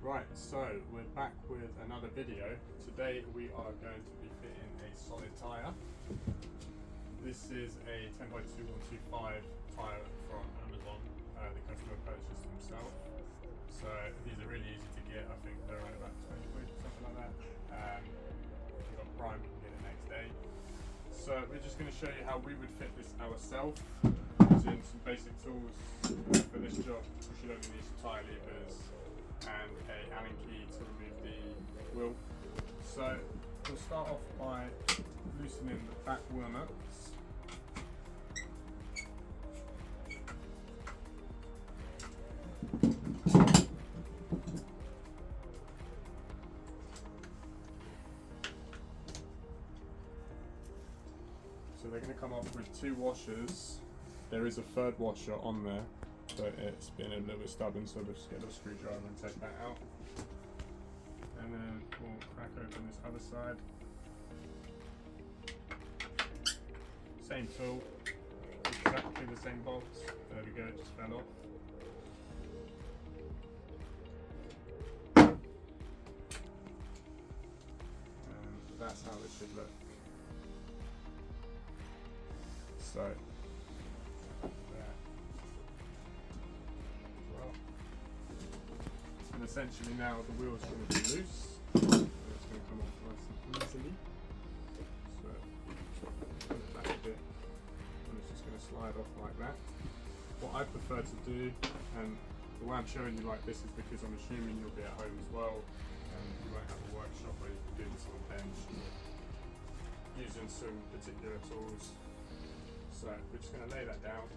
Right, so we're back with another video. Today we are going to be fitting a solid tyre. This is a 10x2125 tyre from Amazon. The customer purchased himself. So these are really easy to get. I think they're around about 20 quid, something like that. If you've got Prime, you can get it next day. So we're just going to show you how we would fit this ourselves using some basic tools for this job. We should only need some tyre levers and a Allen key to remove the wheel. So we'll start off by loosening the back wheel nuts. So they're going to come off with two washers. There is a third washer on there, but it's been a little bit stubborn, so we'll just get a screwdriver and take that out. And then we'll crack open this other side. Same tool, exactly the same bolts. There we go, it just fell off. And that's how it should look. So, there. Well, and essentially now the wheel's going to be loose. So it's going to come off nice and easily. So, put it back a bit, and it's just going to slide off like that. What I prefer to do, and the way I'm showing you like this is because I'm assuming you'll be at home as well, and you won't have a workshop where you can do this on a bench using some particular tools. So we're just going to lay that down.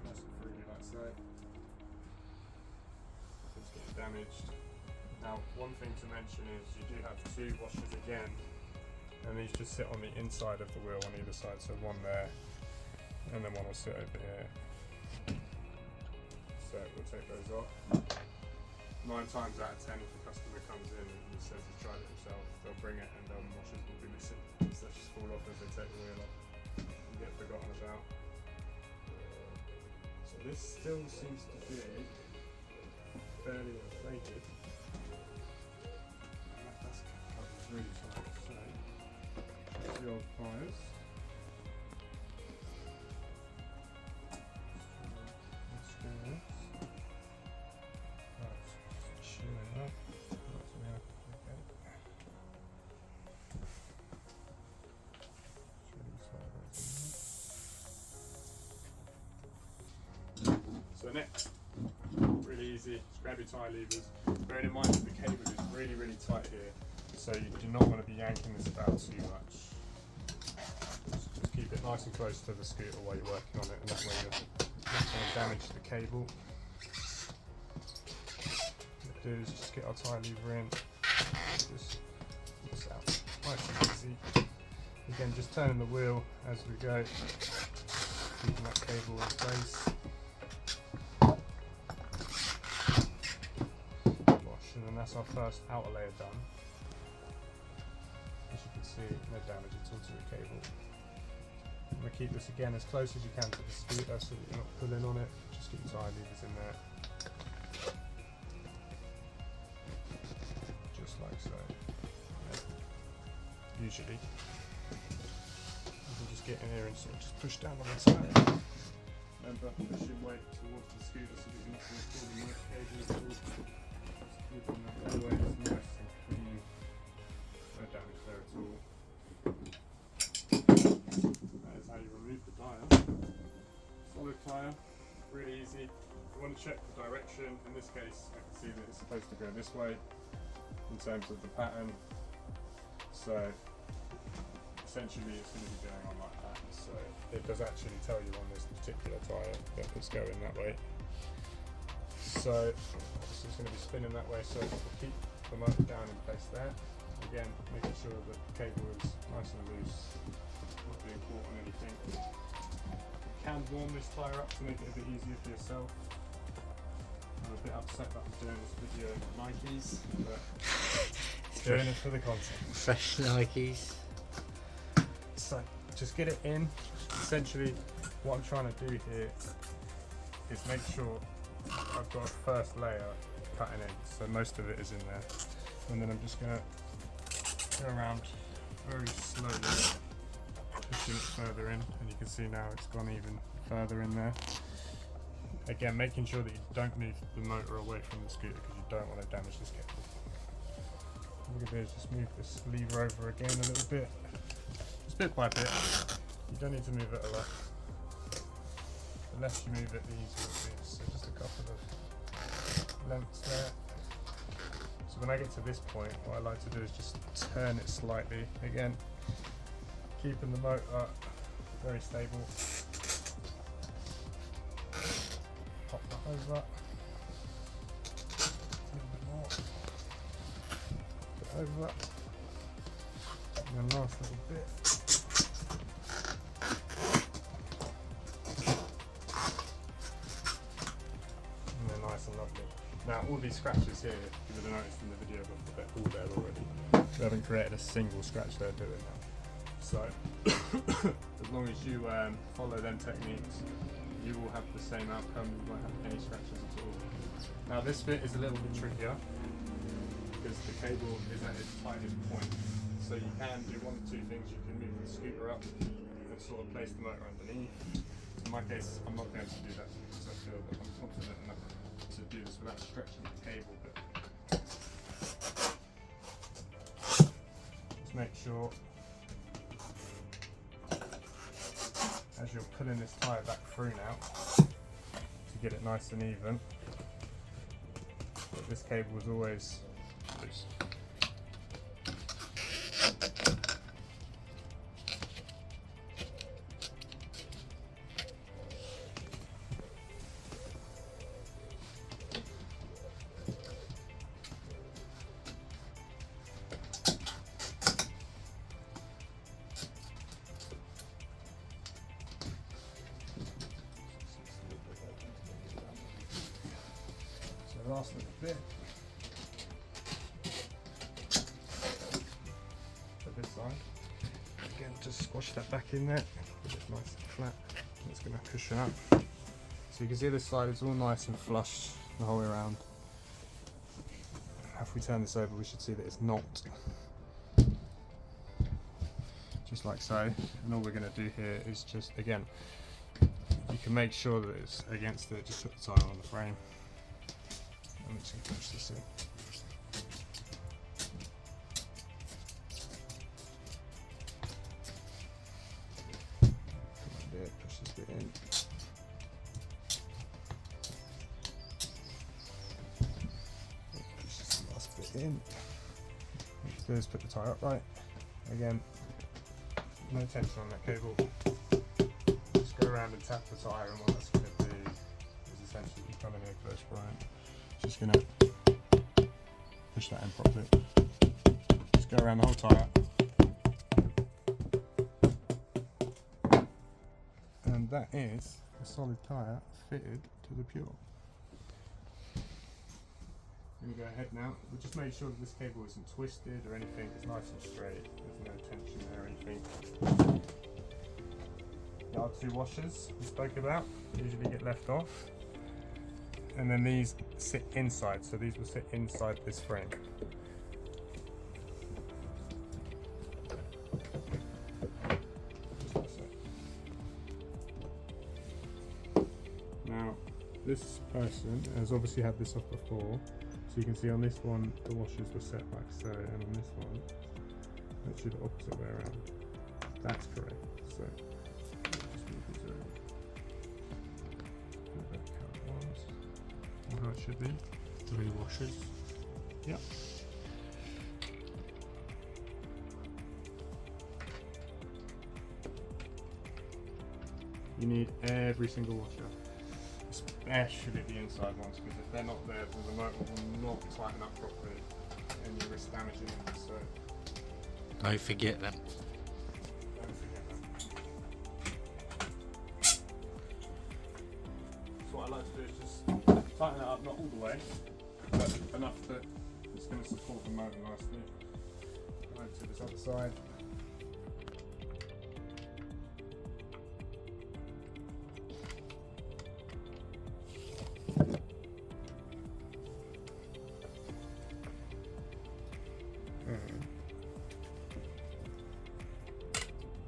Nice and freely like so. It's getting damaged. Now one thing to mention is you do have two washers again, and these just sit on the inside of the wheel on either side, so one there and then one will sit over here. So we'll take those off. 9 times out of 10 if the customer comes in and he says he's tried it himself, they'll bring it and the washers will be missing. So they just fall off as they take the wheel off and get forgotten about. So this still seems to be fairly inflated. That's really tight. So that's the old pliers. So next, really easy, just grab your tyre levers. Bearing in mind that the cable is really, really tight here, so you do not want to be yanking this about too much. Just keep it nice and close to the scooter while you're working on it, and that way you're not going to damage the cable. What we do is just get our tyre lever in, just pull this out, nice and easy. Again, just turning the wheel as we go, keeping that cable in place. And that's our first outer layer done. As you can see, no damage at all to the cable. I'm going to keep this again as close as you can to the scooter so that you're not pulling on it. Just get your tyre levers in there. Just like so. Usually. You can just get in here and sort of just push down on the tyre. Remember, push your weight towards the scooter so that you're not going to pull the cable at all. Keeping that way, it's nice and clean, no damage there at all. That is how you remove the tyre. Solid tyre, really easy. You want to check the direction. In this case, I can see that it's supposed to go this way in terms of the pattern. So essentially it's going to be going on like that. So it does actually tell you on this particular tyre that it's going that way. So obviously it's going to be spinning that way, so we'll keep the motor down in place there. Again, making sure that the cable is nice and loose, not being caught on anything. You can warm this tyre up to make it a bit easier for yourself. I'm a bit upset that I'm doing this video in Nikes, but doing it for the content. Fresh Nikes. So just get it in. Essentially what I'm trying to do here is make sure I've got a first layer cutting in, so most of it is in there. And then I'm just going to go around very slowly, pushing it further in, and you can see now it's gone even further in there. Again, making sure that you don't move the motor away from the scooter because you don't want to damage this cable. What we're going to do is just move this lever over again a little bit, just bit by bit. You don't need to move it a lot. The less you move it, the easier it is. So just a couple of lengths there. So when I get to this point, what I like to do is just turn it slightly. Again, keeping the motor very stable. Pop that over. A little bit more. Put it over. And then last little bit. And they're nice and lovely. Now all these scratches here, you would have noticed in the video, but they're all there already. We haven't created a single scratch there doing that. So as long as you follow them techniques, you will have the same outcome. You won't have any scratches at all. Now this bit is a little bit trickier because the cable is at its tightest point. So you can do one of two things. You can move the scooter up and sort of place the motor underneath. In my case, I'm not going to do that because I feel that I'm confident enough to do this without stretching the cable. But just make sure as you're pulling this tyre back through now to get it nice and even, but this cable is always loose. Last little bit. So this side, again, just squash that back in there, get it nice and flat, and it's going to cushion up. So you can see this side is all nice and flush the whole way around. If we turn this over, we should see that it's not. Just like so, and all we're going to do here is just, again, you can make sure that it's against it, just put the tyre on the frame. I'm just going to push this in. Come on there, push this bit in. Push this last bit in. What you do is put the tyre upright. Again, no tension on that cable. Just go around and tap the tyre, and what that's going to do is essentially you come in here close, Brian. Just going to push that in properly. Just go around the whole tyre. And that is a solid tyre fitted to the Pure. I'm going to go ahead now. We'll just make sure that this cable isn't twisted or anything. It's nice and straight. There's no tension there or anything. The R2 washers we spoke about usually get left off. And then these sit inside, so these will sit inside this frame. Just like so. Now, this person has obviously had this off before, so you can see on this one the washers were set like so, and on this one, actually the opposite way around. That's correct. So, just move these over. How it should be. 3 washers. Yep. You need every single washer, especially the inside ones, because if they're not there, then the motor will not tighten up properly and you risk damaging them. So don't forget them. Don't forget them. So what I like to do is just tighten it up, not all the way, but enough that it's going to support the motor nicely. Go to this other side.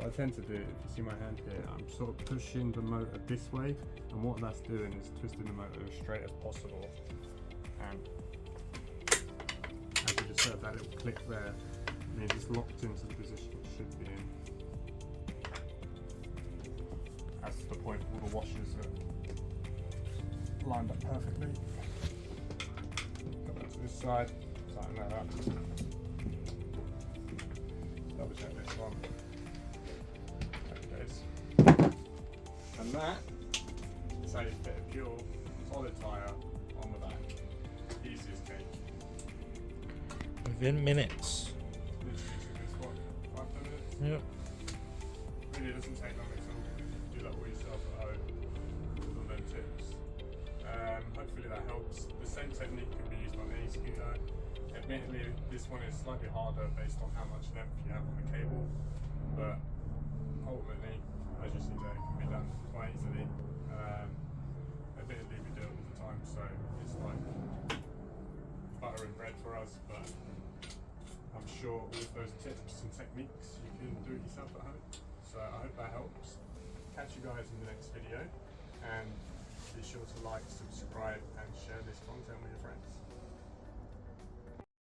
what I tend to do, if you see my hand here, I'm sort of pushing the motor this way, and what that's doing is twisting the motor as straight as possible. And as you just heard that little click there, it means it's locked into the position it should be in. That's the point all the washers are lined up perfectly. Go back to this side, tighten that up. Double check this one. There it goes. And that is how you fit a pure solid tyre on the back. Easy as cake. Within minutes. Literally took us what, 5-10 minutes? Yep. Really doesn't take long at all. You can do that all yourself at home with all them tips. Hopefully that helps. The same technique can be used on any scooter. Admittedly, this one is slightly harder based on how much length you have on the cable, but ultimately, as you see there, it can be done quite easily. Admittedly, we do it all the time, so it's like butter and bread for us, but I'm sure with those tips and techniques, you can do it yourself at home. So I hope that helps. Catch you guys in the next video, and be sure to like, subscribe, and share this content with your friends.